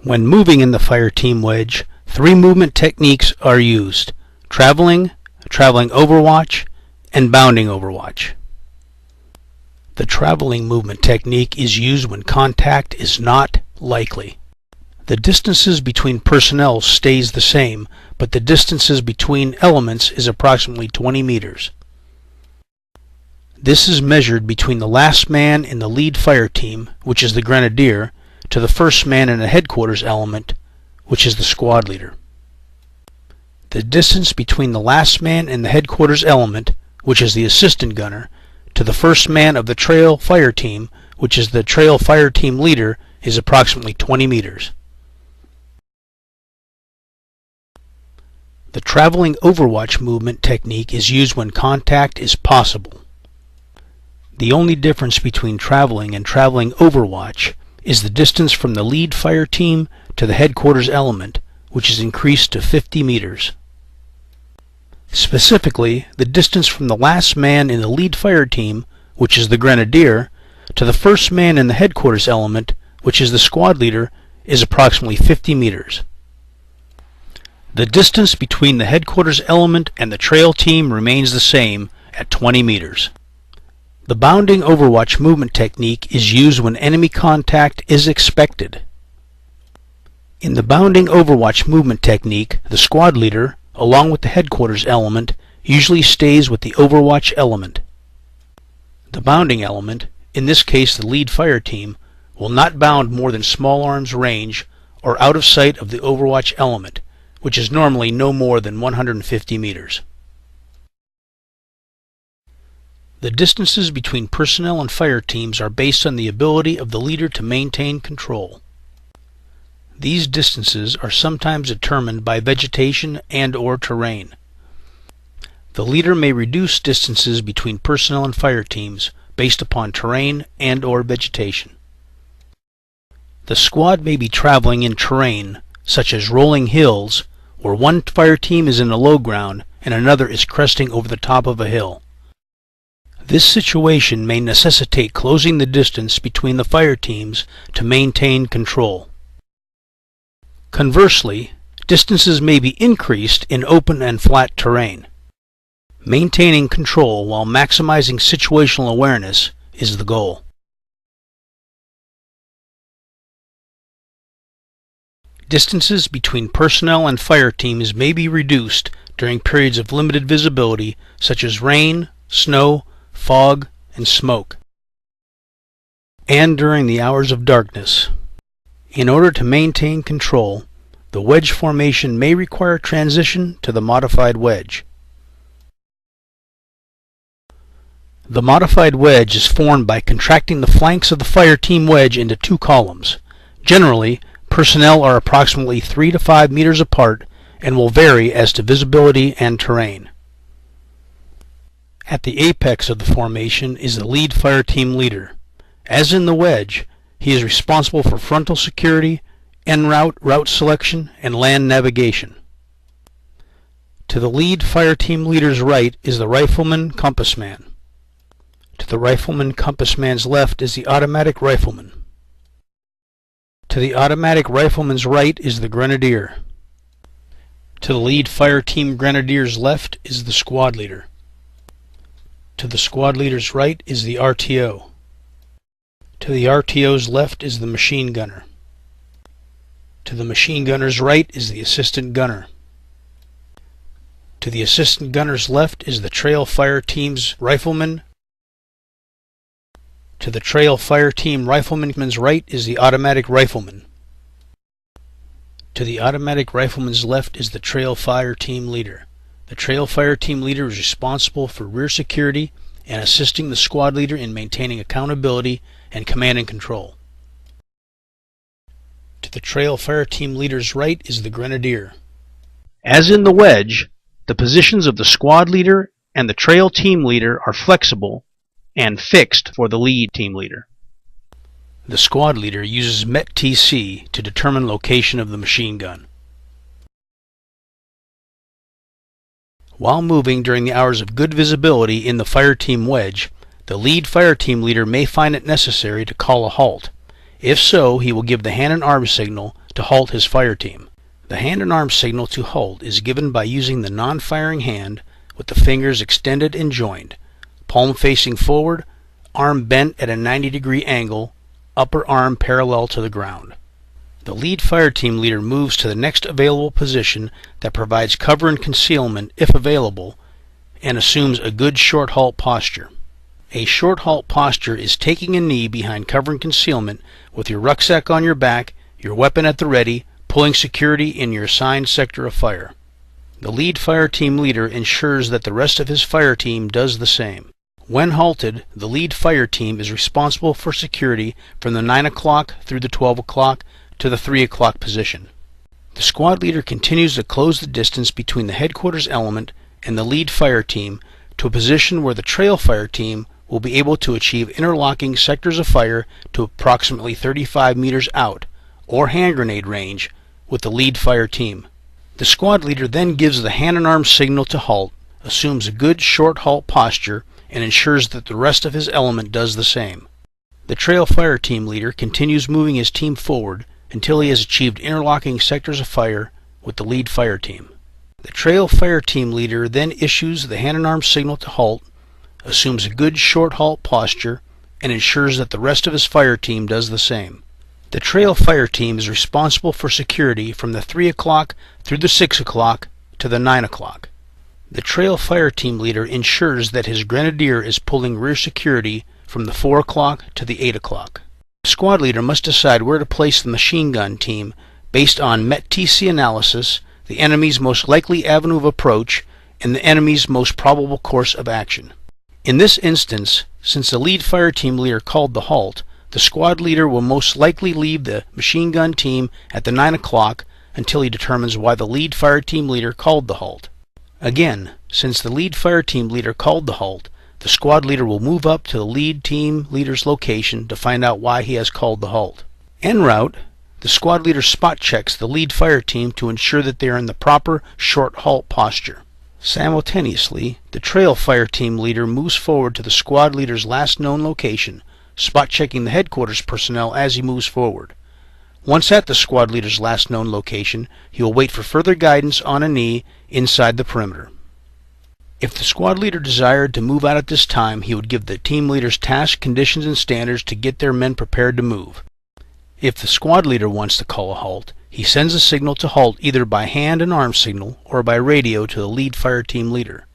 When moving in the fire team wedge, three movement techniques are used: traveling, traveling overwatch, and bounding overwatch. The traveling movement technique is used when contact is not likely. The distances between personnel stays the same, but the distances between elements is approximately 20 meters. This is measured between the last man in the lead fire team, which is the grenadier, to the first man in a headquarters element, which is the squad leader. The distance between the last man in the headquarters element, which is the assistant gunner, to the first man of the trail fire team, which is the trail fire team leader, is approximately 20 meters. The traveling overwatch movement technique is used when contact is possible. The only difference between traveling and traveling overwatch is the distance from the lead fire team to the headquarters element, which is increased to 50 meters. Specifically, the distance from the last man in the lead fire team, which is the grenadier, to the first man in the headquarters element, which is the squad leader, is approximately 50 meters. The distance between the headquarters element and the trail team remains the same at 20 meters. The bounding overwatch movement technique is used when enemy contact is expected. In the bounding overwatch movement technique, the squad leader, along with the headquarters element, usually stays with the overwatch element. The bounding element, in this case the lead fire team, will not bound more than small arms range or out of sight of the overwatch element, which is normally no more than 150 meters. The distances between personnel and fire teams are based on the ability of the leader to maintain control. These distances are sometimes determined by vegetation and/or terrain. The leader may reduce distances between personnel and fire teams based upon terrain and/or vegetation. The squad may be traveling in terrain such as rolling hills, where one fire team is in the low ground and another is cresting over the top of a hill. This situation may necessitate closing the distance between the fire teams to maintain control. Conversely, distances may be increased in open and flat terrain. Maintaining control while maximizing situational awareness is the goal. Distances between personnel and fire teams may be reduced during periods of limited visibility such as rain, snow, fog, and smoke, and during the hours of darkness. In order to maintain control, the wedge formation may require transition to the modified wedge. The modified wedge is formed by contracting the flanks of the fire team wedge into two columns. Generally, personnel are approximately 3 to 5 meters apart and will vary as to visibility and terrain. At the apex of the formation is the lead fire team leader. As in the wedge, he is responsible for frontal security, en route, route selection, and land navigation. To the lead fire team leader's right is the rifleman compass man. To the rifleman compass man's left is the automatic rifleman. To the automatic rifleman's right is the grenadier. To the lead fire team grenadier's left is the squad leader. To the squad leader's right is the RTO. To the RTO's left is the machine gunner. To the machine gunner's right is the assistant gunner. To the assistant gunner's left is the trail fire team's rifleman. To the trail fire team rifleman's right is the automatic rifleman. To the automatic rifleman's left is the trail fire team leader. The trail fire team leader is responsible for rear security and assisting the squad leader in maintaining accountability and command and control. To the trail fire team leader's right is the grenadier. As in the wedge, the positions of the squad leader and the trail team leader are flexible and fixed for the lead team leader. The squad leader uses MET-TC to determine location of the machine gun. While moving during the hours of good visibility in the fire team wedge, the lead fire team leader may find it necessary to call a halt. If so, he will give the hand and arm signal to halt his fire team. The hand and arm signal to halt is given by using the non-firing hand with the fingers extended and joined, palm facing forward, arm bent at a 90-degree angle, upper arm parallel to the ground. The lead fire team leader moves to the next available position that provides cover and concealment if available, and assumes a good short halt posture. A short halt posture is taking a knee behind cover and concealment with your rucksack on your back, your weapon at the ready, pulling security in your assigned sector of fire. The lead fire team leader ensures that the rest of his fire team does the same. When halted, the lead fire team is responsible for security from the 9 o'clock through the 12 o'clock to the 3 o'clock position. The squad leader continues to close the distance between the headquarters element and the lead fire team to a position where the trail fire team will be able to achieve interlocking sectors of fire to approximately 35 meters out, or hand grenade range, with the lead fire team. The squad leader then gives the hand and arm signal to halt, assumes a good short halt posture, and ensures that the rest of his element does the same. The trail fire team leader continues moving his team forward until he has achieved interlocking sectors of fire with the lead fire team. The trail fire team leader then issues the hand and arm signal to halt, assumes a good short halt posture, and ensures that the rest of his fire team does the same. The trail fire team is responsible for security from the 3 o'clock through the 6 o'clock to the 9 o'clock. The trail fire team leader ensures that his grenadier is pulling rear security from the 4 o'clock to the 8 o'clock. The squad leader must decide where to place the machine gun team based on MET-TC analysis, the enemy's most likely avenue of approach, and the enemy's most probable course of action. In this instance, since the lead fire team leader called the halt, the squad leader will most likely leave the machine gun team at the 9 o'clock until he determines why the lead fire team leader called the halt. Again, since the lead fire team leader called the halt, the squad leader will move up to the lead team leader's location to find out why he has called the halt. En route, the squad leader spot checks the lead fire team to ensure that they are in the proper short halt posture. Simultaneously, the trail fire team leader moves forward to the squad leader's last known location, spot checking the headquarters personnel as he moves forward. Once at the squad leader's last known location, he will wait for further guidance on a knee inside the perimeter. If the squad leader desired to move out at this time, he would give the team leaders tasks, conditions, and standards to get their men prepared to move. If the squad leader wants to call a halt, he sends a signal to halt either by hand and arm signal or by radio to the lead fire team leader.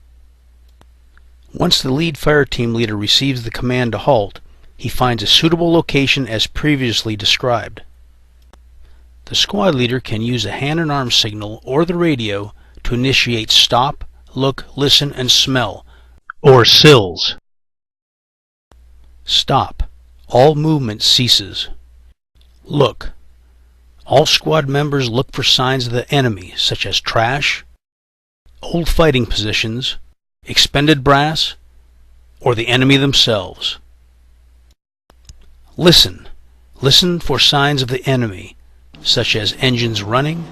Once the lead fire team leader receives the command to halt, he finds a suitable location as previously described. The squad leader can use a hand and arm signal or the radio to initiate stop, look, listen, and smell, or SILS. Stop. All movement ceases. Look. All squad members look for signs of the enemy, such as trash, old fighting positions, expended brass, or the enemy themselves. Listen. Listen for signs of the enemy, such as engines running,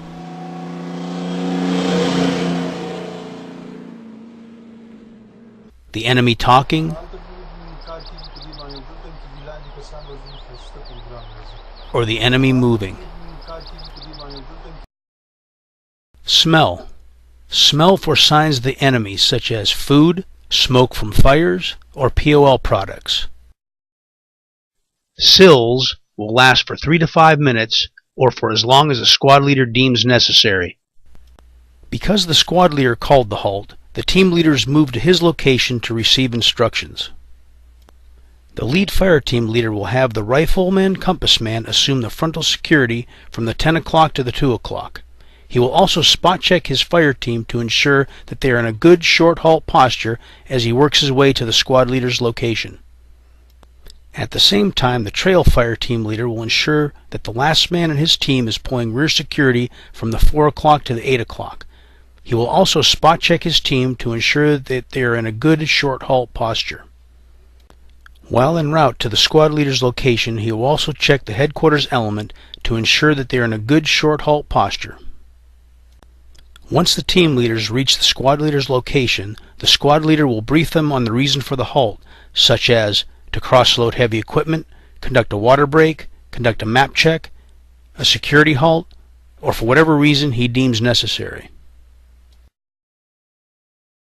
the enemy talking, or the enemy moving. Smell. Smell for signs of the enemy, such as food, smoke from fires, or POL products. SILS will last for 3 to 5 minutes, or for as long as the squad leader deems necessary. Because the squad leader called the halt, the team leaders move to his location to receive instructions. The lead fire team leader will have the rifleman compass man assume the frontal security from the 10 o'clock to the 2 o'clock. He will also spot check his fire team to ensure that they are in a good short halt posture as he works his way to the squad leader's location. At the same time, the trail fire team leader will ensure that the last man in his team is pulling rear security from the 4 o'clock to the 8 o'clock. He will also spot check his team to ensure that they are in a good short halt posture. While en route to the squad leader's location, he will also check the headquarters element to ensure that they are in a good short halt posture. Once the team leaders reach the squad leader's location, the squad leader will brief them on the reason for the halt, such as to cross-load heavy equipment, conduct a water break, conduct a map check, a security halt, or for whatever reason he deems necessary.